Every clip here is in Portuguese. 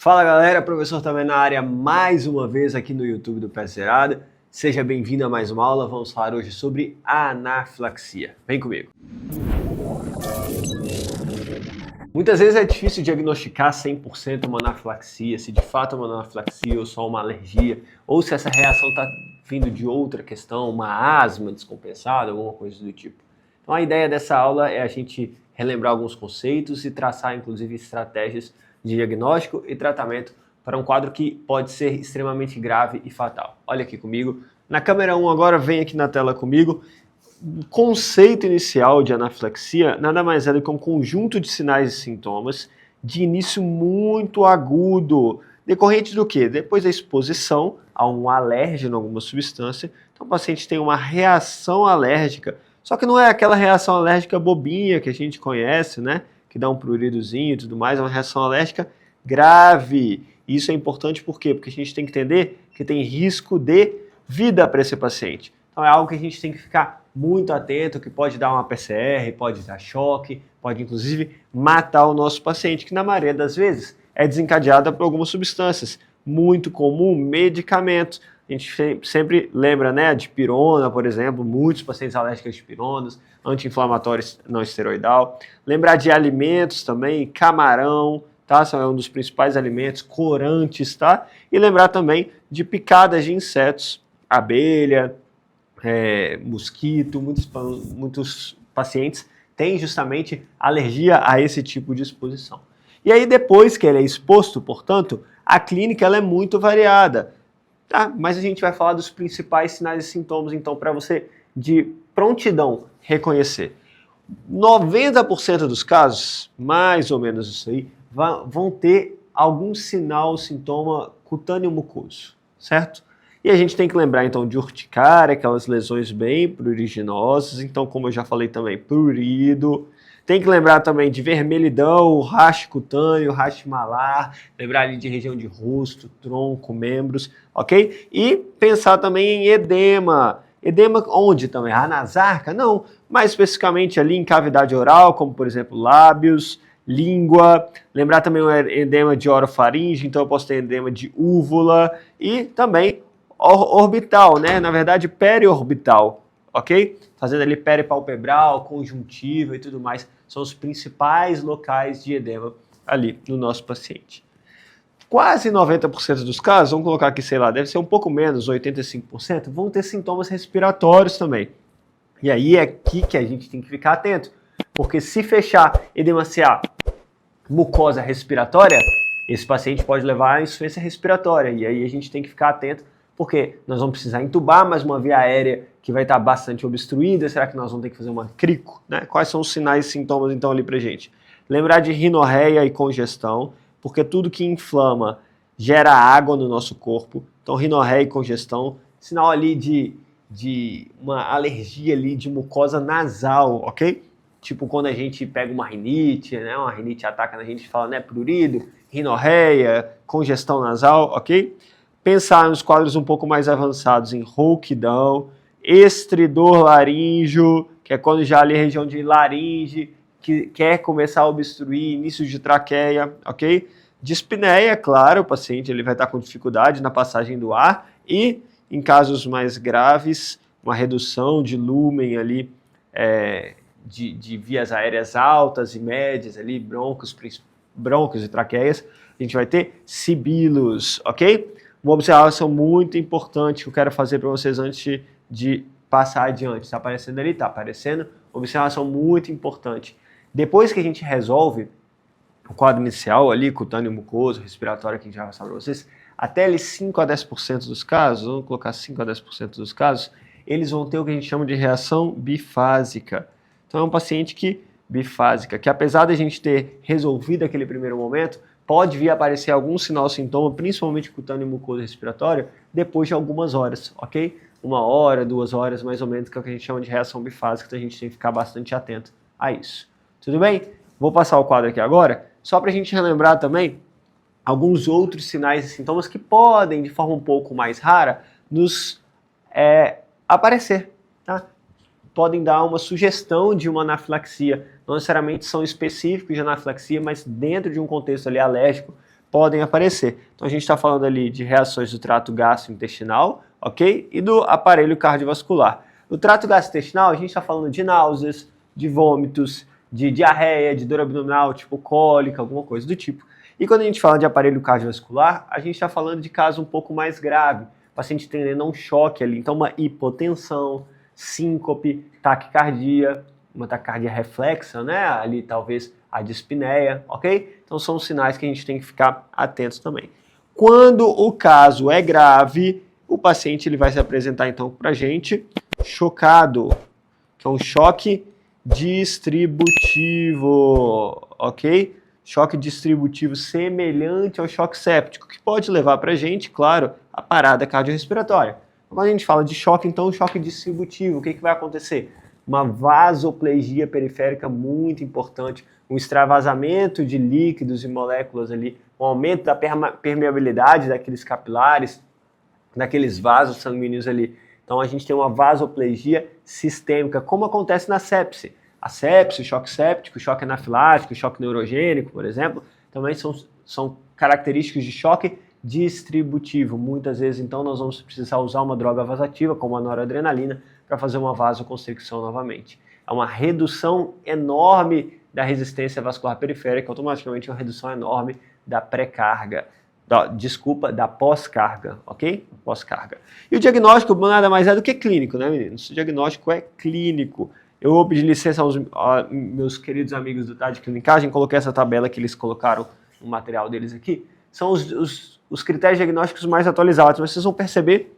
Fala galera, professor também na área mais uma vez aqui no YouTube do Pé Cerrado. Seja bem-vindo a mais uma aula. Vamos falar hoje sobre anafilaxia. Vem comigo. Muitas vezes é difícil diagnosticar 100% uma anafilaxia, se de fato é uma anafilaxia ou só uma alergia, ou se essa reação está vindo de outra questão, uma asma descompensada, alguma coisa do tipo. Então a ideia dessa aula é a gente relembrar alguns conceitos e traçar inclusive estratégias de diagnóstico e tratamento para um quadro que pode ser extremamente grave e fatal. Olha aqui comigo. Na câmera 1 agora, vem aqui na tela comigo. O conceito inicial de anafilaxia nada mais é do que um conjunto de sinais e sintomas de início muito agudo, decorrente do quê? Depois da exposição a um alérgeno, alguma substância, então o paciente tem uma reação alérgica, só que não é aquela reação alérgica bobinha que a gente conhece, né? Que dá um pruridozinho e tudo mais, é uma reação alérgica grave. Isso é importante por quê? Porque a gente tem que entender que tem risco de vida para esse paciente. Então é algo que a gente tem que ficar muito atento, que pode dar uma PCR, pode dar choque, pode inclusive matar o nosso paciente, que na maioria das vezes é desencadeada por algumas substâncias. Muito comum, medicamentos. A gente sempre lembra, né, de pirona, por exemplo, muitos pacientes alérgicos de pironas, anti-inflamatórios não esteroidal. Lembrar de alimentos também, camarão, tá? São um dos principais alimentos, corantes, tá? E lembrar também de picadas de insetos, abelha, mosquito, muitos pacientes têm justamente alergia a esse tipo de exposição. E aí depois que ele é exposto, portanto, a clínica ela é muito variada, tá? Mas a gente vai falar dos principais sinais e sintomas, então, para você de prontidão reconhecer. 90% dos casos, mais ou menos isso aí, vão ter algum sinal, sintoma cutâneo mucoso, certo? E a gente tem que lembrar, então, de urticária, aquelas lesões bem pruriginosas. Então, como eu já falei também, prurido. Tem que lembrar também de vermelhidão, racho cutâneo, racho malar. Lembrar ali de região de rosto, tronco, membros, ok? E pensar também em edema. Edema onde também? A nasarca? Não. Mais especificamente ali em cavidade oral, como, por exemplo, lábios, língua. Lembrar também o edema de orofaringe. Então, eu posso ter edema de úvula. E também orbital, né? Na verdade, periorbital, ok? Fazendo ali peripalpebral, conjuntiva e tudo mais, são os principais locais de edema ali no nosso paciente. Quase 90% dos casos, vamos colocar aqui, sei lá, deve ser um pouco menos, 85%, vão ter sintomas respiratórios também. E aí é aqui que a gente tem que ficar atento, porque se fechar edema CA, mucosa respiratória, esse paciente pode levar a insuficiência respiratória, e aí a gente tem que ficar atento, porque nós vamos precisar entubar mais uma via aérea que vai estar bastante obstruída. Será que nós vamos ter que fazer uma crico? Né? Quais são os sinais e sintomas então ali pra gente? Lembrar de rinorreia e congestão, porque tudo que inflama gera água no nosso corpo. Então rinorreia e congestão, sinal ali de uma alergia ali de mucosa nasal, ok? Tipo quando a gente pega uma rinite, né? Uma rinite ataca na gente e fala, né, prurido, rinorreia, congestão nasal, ok? Pensar nos quadros um pouco mais avançados em rouquidão, estridor laríngeo, que é quando já ali a região de laringe, que quer começar a obstruir, início de traqueia, ok? Dispneia, claro, o paciente ele vai estar com dificuldade na passagem do ar e, em casos mais graves, uma redução de lúmen ali, de vias aéreas altas e médias ali, brônquios e traqueias, a gente vai ter sibilos, ok? Uma observação muito importante que eu quero fazer para vocês antes de passar adiante. Está aparecendo ali? Está aparecendo. Observação muito importante. Depois que a gente resolve o quadro inicial ali, cutâneo, mucoso, respiratório, que a gente vai passar para vocês, até ali 5 a 10% dos casos, vamos colocar 5 a 10% dos casos, eles vão ter o que a gente chama de reação bifásica. Então é um paciente bifásica, que apesar de a gente ter resolvido aquele primeiro momento, pode vir a aparecer algum sinal, sintoma, principalmente cutâneo, mucoso, respiratório, depois de algumas horas, ok? 1 hora, 2 horas, mais ou menos, que é o que a gente chama de reação bifásica, então a gente tem que ficar bastante atento a isso. Tudo bem? Vou passar o quadro aqui agora, só para a gente relembrar também alguns outros sinais e sintomas que podem, de forma um pouco mais rara, nos aparecer, tá? Podem dar uma sugestão de uma anafilaxia, não necessariamente são específicos de anafilaxia, mas dentro de um contexto ali alérgico, podem aparecer. Então a gente está falando ali de reações do trato gastrointestinal, ok? E do aparelho cardiovascular. No trato gastrointestinal, a gente está falando de náuseas, de vômitos, de diarreia, de dor abdominal, tipo cólica, alguma coisa do tipo. E quando a gente fala de aparelho cardiovascular, a gente está falando de caso um pouco mais grave. O paciente tendo um choque ali, então uma hipotensão, síncope, taquicardia, uma taquicardia reflexa, né? Ali talvez a dispneia, ok? Então são sinais que a gente tem que ficar atentos também. Quando o caso é grave, o paciente ele vai se apresentar então pra gente chocado, que é um choque distributivo, ok? Choque distributivo semelhante ao choque séptico, que pode levar pra gente, claro, a parada cardiorrespiratória. Quando a gente fala de choque, então, choque distributivo, o que vai acontecer? Uma vasoplegia periférica muito importante, um extravasamento de líquidos e moléculas ali, um aumento da permeabilidade daqueles capilares, daqueles vasos sanguíneos ali. Então a gente tem uma vasoplegia sistêmica, como acontece na sepse. A sepse, o choque séptico, o choque anafilático, o choque neurogênico, por exemplo, também são características de choque distributivo. Muitas vezes, então, nós vamos precisar usar uma droga vasoativa, como a noradrenalina, para fazer uma vasoconstricção novamente. É uma redução enorme da resistência vascular periférica, automaticamente uma redução enorme da pré-carga. Da pós-carga, ok? Pós-carga. E o diagnóstico nada mais é do que clínico, né, meninos? O diagnóstico é clínico. Eu vou pedir licença aos meus queridos amigos do TAD Clinicagem, coloquei essa tabela que eles colocaram no material deles aqui. São os critérios diagnósticos mais atualizados, mas vocês vão perceber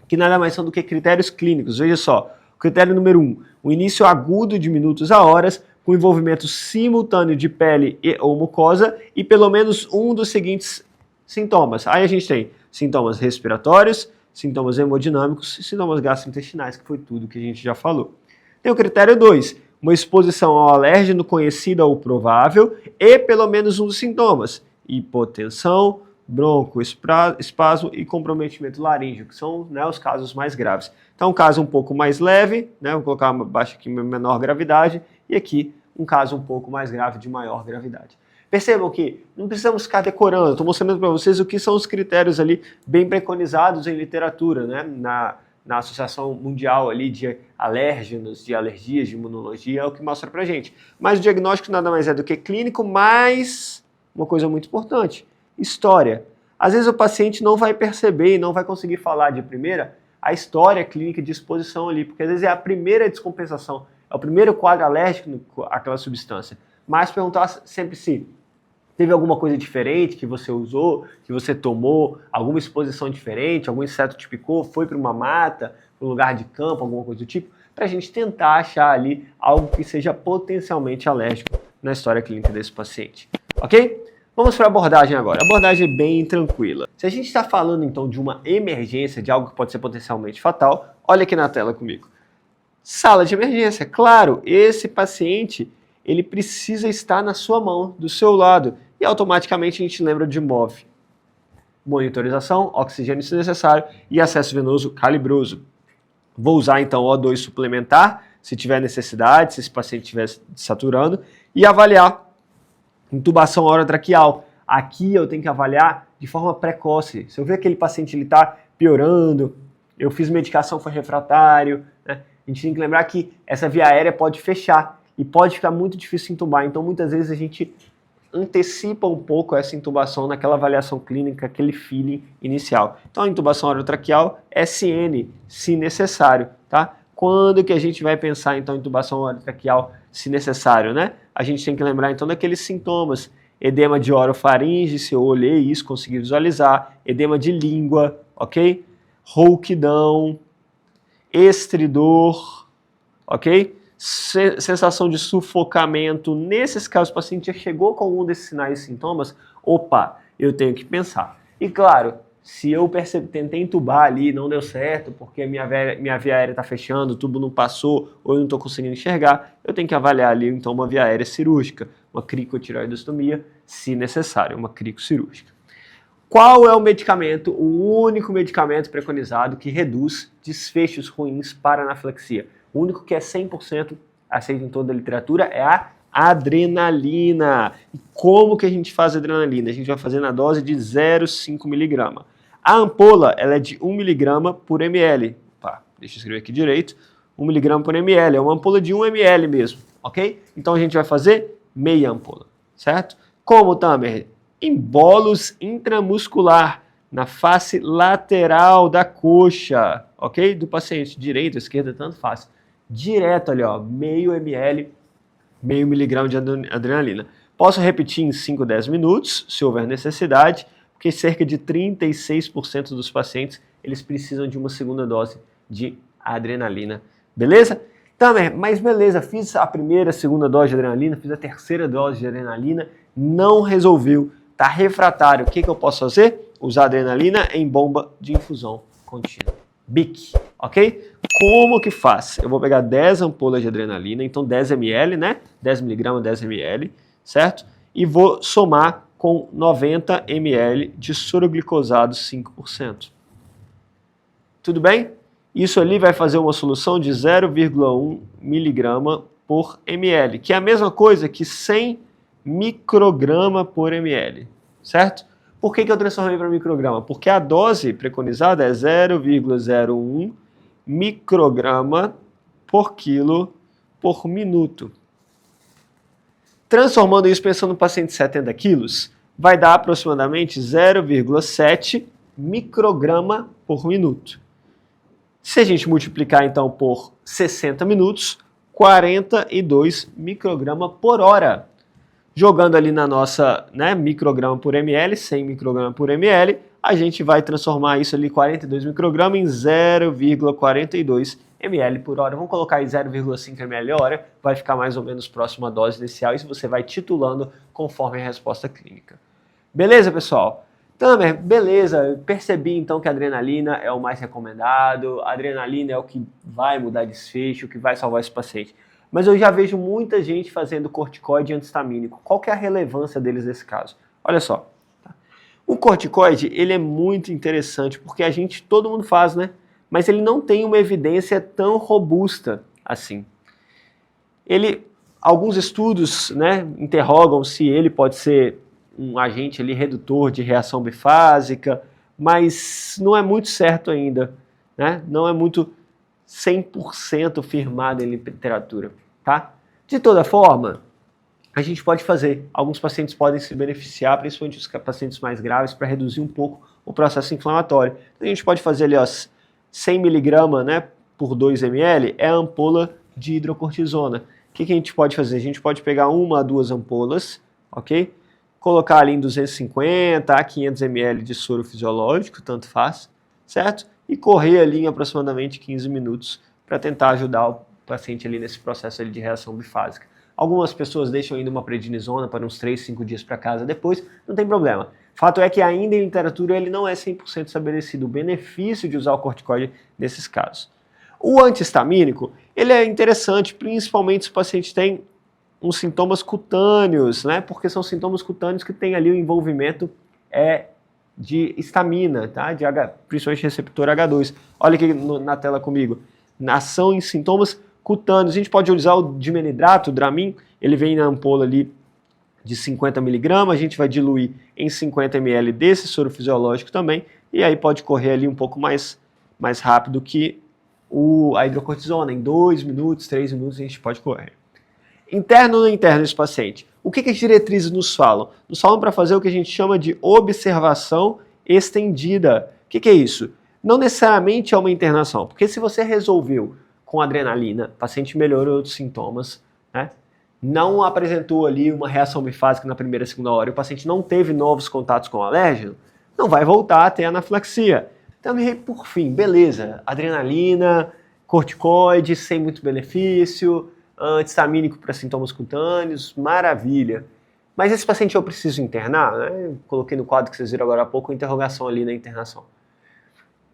que nada mais são do que critérios clínicos. Veja só, critério número 1, o início agudo de minutos a horas, com envolvimento simultâneo de pele e ou mucosa, e pelo menos um dos seguintes sintomas. Aí a gente tem sintomas respiratórios, sintomas hemodinâmicos e sintomas gastrointestinais, que foi tudo que a gente já falou. Tem o critério 2, uma exposição ao alérgeno conhecida ou provável e pelo menos um dos sintomas, hipotensão, broncoespasmo e comprometimento laríngeo, que são, né, os casos mais graves. Então, um caso um pouco mais leve, né, vou colocar abaixo aqui menor gravidade, e aqui um caso um pouco mais grave de maior gravidade. Percebam que não precisamos ficar decorando, estou mostrando para vocês o que são os critérios ali bem preconizados em literatura, né, na Associação Mundial ali de Alérgenos, de Alergias, de Imunologia, é o que mostra pra gente. Mas o diagnóstico nada mais é do que clínico, mas uma coisa muito importante, história. Às vezes o paciente não vai perceber e não vai conseguir falar de primeira a história clínica de exposição ali, porque às vezes é a primeira descompensação, é o primeiro quadro alérgico àquela substância. Mas perguntar sempre se teve alguma coisa diferente que você usou, que você tomou, alguma exposição diferente, algum inseto te picou, foi para uma mata, para um lugar de campo, alguma coisa do tipo, para a gente tentar achar ali algo que seja potencialmente alérgico na história clínica desse paciente. Ok? Vamos para a abordagem agora. A abordagem é bem tranquila. Se a gente está falando então de uma emergência, de algo que pode ser potencialmente fatal, olha aqui na tela comigo. Sala de emergência. Claro, esse paciente ele precisa estar na sua mão, do seu lado, e automaticamente a gente lembra de MOV. Monitorização, oxigênio se necessário e acesso venoso calibroso. Vou usar então O2 suplementar, se tiver necessidade, se esse paciente estiver saturando, e avaliar intubação orotraqueal. Aqui eu tenho que avaliar de forma precoce. Se eu ver que aquele paciente está piorando, eu fiz medicação, foi refratário, né? A gente tem que lembrar que essa via aérea pode fechar e pode ficar muito difícil intubar. Então, muitas vezes a gente antecipa um pouco essa intubação naquela avaliação clínica, aquele feeling inicial. Então, a intubação orotraqueal, SN, se necessário, tá? Quando que a gente vai pensar, então, em intubação orotraqueal, se necessário, né? A gente tem que lembrar, então, daqueles sintomas. Edema de orofaringe, se eu olhei isso, consegui visualizar. Edema de língua, ok? Rouquidão, estridor, ok? Sensação de sufocamento. Nesses casos, o paciente já chegou com um desses sinais e sintomas, opa, eu tenho que pensar. E claro, se eu tentei entubar ali, não deu certo, porque minha via aérea está fechando, o tubo não passou, ou eu não estou conseguindo enxergar, eu tenho que avaliar ali então uma via aérea cirúrgica, uma cricotireoidostomia, se necessário, uma cricocirúrgica. Qual é o medicamento, o único medicamento preconizado que reduz desfechos ruins para anafilaxia? O único que é 100% aceito em toda a literatura é a adrenalina. E como que a gente faz adrenalina? A gente vai fazer na dose de 0,5 mg. A ampola ela é de 1 mg por ml. Opa, deixa eu escrever aqui direito. 1 mg por ml, é uma ampola de 1 ml mesmo, ok? Então a gente vai fazer meia ampola, certo? Como, Tamer? Em bolos intramuscular, na face lateral da coxa, ok? Do paciente, direita, esquerda, tanto faz. Direto ali, ó, meio ml, meio miligrama de adrenalina. Posso repetir em 5, 10 minutos, se houver necessidade, porque cerca de 36% dos pacientes, eles precisam de uma segunda dose de adrenalina. Beleza? Tamer, mas beleza, fiz a primeira, segunda dose de adrenalina, fiz a terceira dose de adrenalina, não resolveu, tá refratário. O que eu posso fazer? Usar adrenalina em bomba de infusão contínua. BIC, ok? Como que faz? Eu vou pegar 10 ampolas de adrenalina, então 10 ml, né? 10 mg, 10 ml, certo? E vou somar com 90 ml de soroglicosado 5%. Tudo bem? Isso ali vai fazer uma solução de 0,1 mg por ml, que é a mesma coisa que 100 micrograma por ml, certo? Por que eu transformei para micrograma? Porque a dose preconizada é 0,01 micrograma por quilo por minuto. Transformando isso, pensando no paciente de 70 quilos, vai dar aproximadamente 0,7 micrograma por minuto. Se a gente multiplicar, então, por 60 minutos, 42 micrograma por hora. Jogando ali na nossa, né, micrograma por ml, 100 micrograma por ml, a gente vai transformar isso ali, 42 micrograma, em 0,42 ml por hora. Vamos colocar aí 0,5 ml hora, vai ficar mais ou menos próximo à dose inicial, e isso você vai titulando conforme a resposta clínica. Beleza, pessoal? Tamer, beleza, percebi então que a adrenalina é o mais recomendado, a adrenalina é o que vai mudar desfecho, o que vai salvar esse paciente. Mas eu já vejo muita gente fazendo corticoide antistamínico. Qual que é a relevância deles nesse caso? Olha só, tá? O corticoide, ele é muito interessante porque todo mundo faz, né? Mas ele não tem uma evidência tão robusta assim. Alguns estudos, né, interrogam se ele pode ser um agente ali redutor de reação bifásica, mas não é muito certo ainda, né? Não é muito 100% firmado em literatura, tá? De toda forma, a gente pode fazer. Alguns pacientes podem se beneficiar, principalmente os pacientes mais graves, para reduzir um pouco o processo inflamatório. Então, a gente pode fazer ali, ó, 100 mg, né, por 2 ml, é a ampola de hidrocortisona. O que a gente pode fazer? A gente pode pegar 1 a 2 ampolas, ok? Colocar ali em 250 a 500 ml de soro fisiológico, tanto faz, certo? E correr ali em aproximadamente 15 minutos para tentar ajudar o paciente ali nesse processo ali de reação bifásica. Algumas pessoas deixam ainda uma prednisona para uns 3, 5 dias para casa depois, não tem problema. Fato é que ainda em literatura ele não é 100% estabelecido o benefício de usar o corticoide nesses casos. O antihistamínico, ele é interessante, principalmente se o paciente tem uns sintomas cutâneos, né? Porque são sintomas cutâneos que tem ali o envolvimento de histamina, tá? Principalmente receptor H2. Olha aqui na tela comigo. Ação em sintomas cutâneos. A gente pode usar o dimenidrato, o Dramin, ele vem na ampola ali de 50 mg, a gente vai diluir em 50 ml desse soro fisiológico também, e aí pode correr ali um pouco mais rápido que a hidrocortisona. Em 2 minutos, 3 minutos a gente pode correr. Interno ou não interno esse paciente? O que as diretrizes nos falam? Nos falam para fazer o que a gente chama de observação estendida. O que é isso? Não necessariamente é uma internação, porque se você resolveu com adrenalina, o paciente melhorou os sintomas, né? Não apresentou ali uma reação bifásica na primeira, segunda hora, e o paciente não teve novos contatos com o alérgeno, não vai voltar a ter anafilaxia. Então, por fim, beleza, adrenalina, corticoide, sem muito benefício, antihistamínico para sintomas cutâneos, maravilha. Mas esse paciente eu preciso internar, né? Coloquei no quadro que vocês viram agora há pouco, interrogação ali na internação.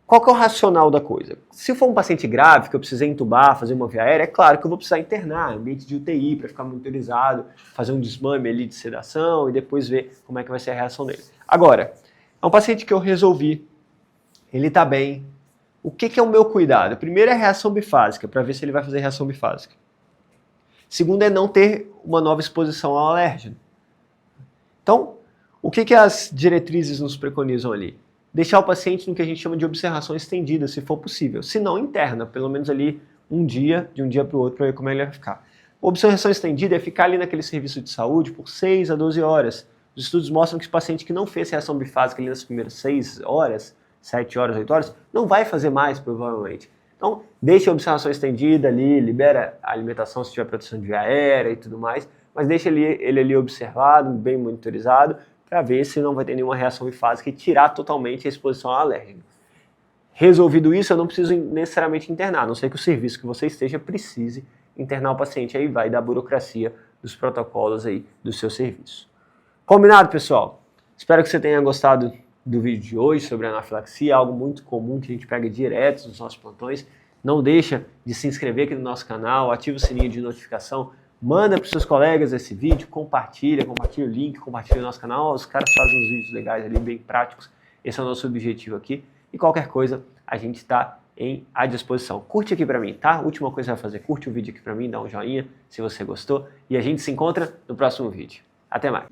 Qual que é o racional da coisa? Se for um paciente grave, que eu precisei entubar, fazer uma via aérea, é claro que eu vou precisar internar, ambiente de UTI, para ficar monitorizado, fazer um desmame ali de sedação e depois ver como é que vai ser a reação dele. Agora, é um paciente que eu resolvi, ele está bem. O que é o meu cuidado? Primeiro é a reação bifásica, para ver se ele vai fazer reação bifásica. Segundo é não ter uma nova exposição ao alérgeno. Então, o que as diretrizes nos preconizam ali? Deixar o paciente no que a gente chama de observação estendida, se for possível. Se não, interna, pelo menos ali de um dia para o outro, para ver como ele vai ficar. Observação estendida é ficar ali naquele serviço de saúde por 6 a 12 horas. Os estudos mostram que o paciente que não fez reação bifásica ali nas primeiras 6 horas, 7 horas, 8 horas, não vai fazer mais, provavelmente. Então, deixa a observação estendida ali, libera a alimentação se tiver proteção de via aérea e tudo mais, mas deixa ele ali observado, bem monitorizado, para ver se não vai ter nenhuma reação bifásica e tirar totalmente a exposição ao alérgeno. Resolvido isso, eu não preciso necessariamente internar, a não ser que o serviço que você esteja precise internar o paciente, aí vai da burocracia dos protocolos aí do seu serviço. Combinado, pessoal? Espero que você tenha gostado do vídeo de hoje sobre anafilaxia, algo muito comum que a gente pega direto nos nossos plantões. Não deixa de se inscrever aqui no nosso canal, ativa o sininho de notificação, manda para os seus colegas esse vídeo, compartilha o link, compartilha o nosso canal, os caras fazem uns vídeos legais ali, bem práticos, esse é o nosso objetivo aqui. E qualquer coisa, a gente está à disposição. Curte aqui para mim, tá? Última coisa que você vai fazer, curte o vídeo aqui para mim, dá um joinha se você gostou, e a gente se encontra no próximo vídeo. Até mais!